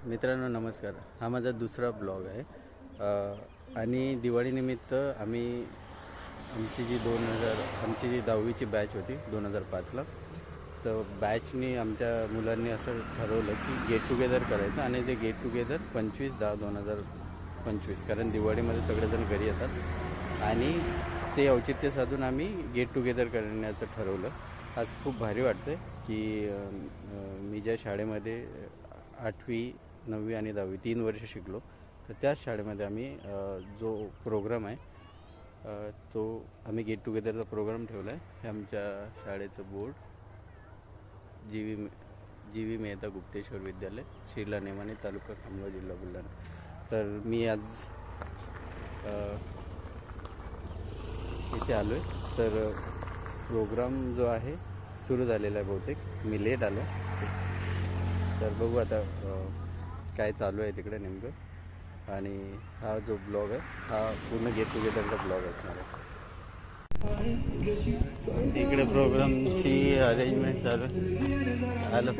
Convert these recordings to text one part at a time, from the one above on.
मित्रांनो नमस्कार. हा माझा दुसरा ब्लॉग आहे आणि दिवाळीनिमित्त आमची जी 10वीची बॅच होती 2005ला. तर बॅचनी आमच्या मुलांनी असं ठरवलं की गेट टुगेदर करायचं आणि ते गेट टुगेदर 25/10/2025, कारण दिवाळीमध्ये सगळेजण घरी येतात आणि ते औचित्य साधून आम्ही गेट टुगेदर करण्याचं ठरवलं. आज खूप भारी वाटतं की मी ज्या शाळेमध्ये 8वी 9वी आणि 10वी 3 वर्ष शिकलो, तर त्याच शाळेमध्ये आम्ही जो प्रोग्राम आहे तो आम्ही गेट टुगेदरचा प्रोग्राम ठेवला आहे. हे आमच्या शाळेचं board G V Mehta Gupteshwar Vidyalaya, शिरला नेमाने, तालुका खामगाव, जिल्हा बुलढाणा. तर मी आज इथे आलो आहे. तर प्रोग्राम जो आहे सुरू झालेला आहे. बहुतेक मी लेट आलो, तर बघू आता काय चालू आहे तिकडे नेमकं. आणि हा जो ब्लॉग आहे हा पूर्ण गेट टुगेदरचा ब्लॉग असणार आहे. इकडे प्रोग्रामची अरेंजमेंट चालू आलो.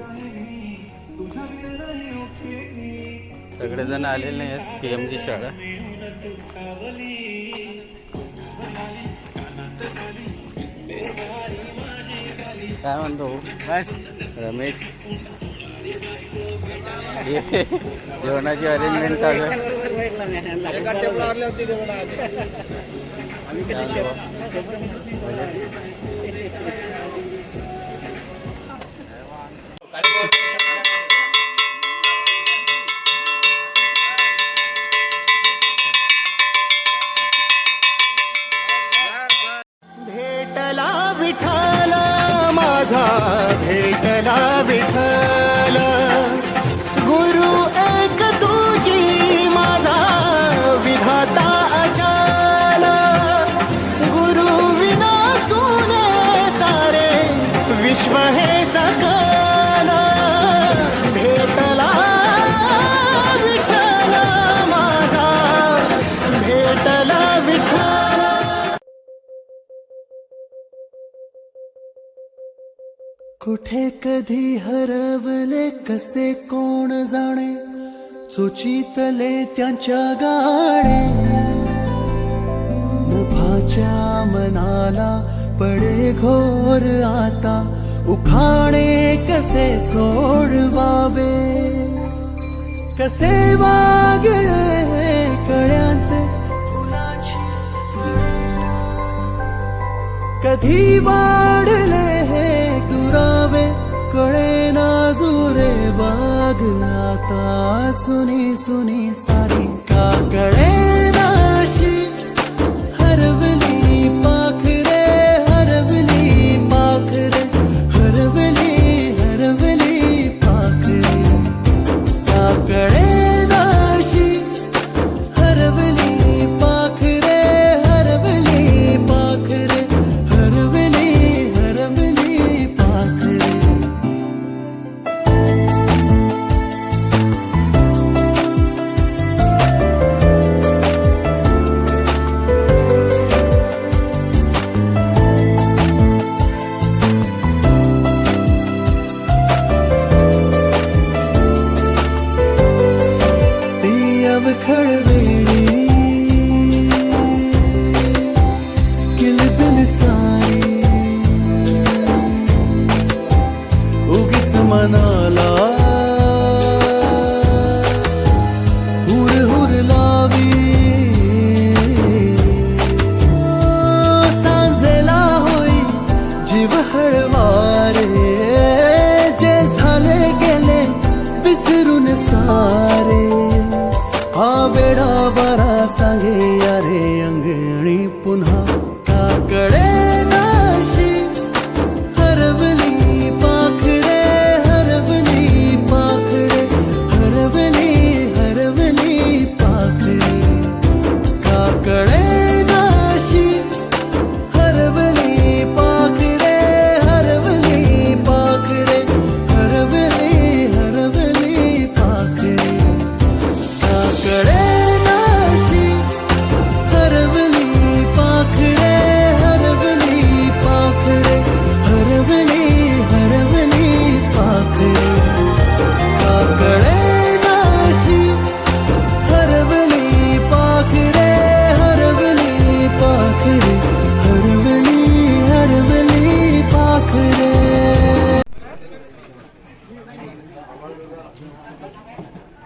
सगळेजण आलेले नाही आहेत. PM ची शाळा. काय म्हणतो बस रमेश. जेवणाची अरेंजमेंट चालू आहे. भेटला विठ्ठल माझा, भेटला विठ्ठल, गुरु एक तुझी माझा विधाता अचल, गुरु विना तुने सारे विश्व हे सकल. भेटला विठ्ठल माझा, भेटला विठ्ठल. कुठे कधी हरवले कसे कोण जाणे, चोचीतले त्यांच्या गाणे. नभाच्या मनाला पडे घोर आता, उखाणे कसे सोडवावे, कसे वागळे कळ्यांचे फुलाची कधी वाढले हे दुरावे, कळे ना जुरे बाग आता सुनी सुनी सारी का कळे नाशी. हरवली पाखरे, हरवली पाखरे, हरवली हरवली पाखरे, का कळे नाशी. हरवली पाखरे, हरवली पाखरे, हरवली हरवली पाखरे. ती अवखळ वेळी किलबिल सारी, उगीच मनाला हुर हुर लावी. सांजेला होई जीव हळवारे, जे झाले गेले विसरून सारे. हा वेडा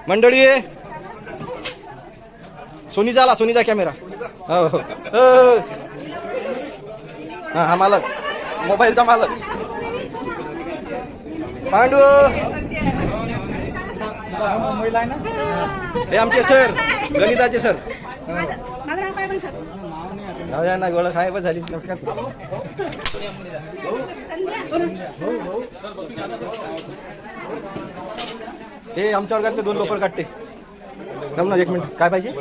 मंडळी सोनीचा आला, सोनीचा कॅमेरा. हो हो हा हा मालक, मोबाईलचा मालक पांडू. हे आमचे सर, गणिताचे सर. जाऊया ना, गोळा साहेब झाली. नमस्कार सर. हे आमच्या वर्गातले 2 लोकर काढते. थांब ना 1 मिनिट, काय पाहिजे?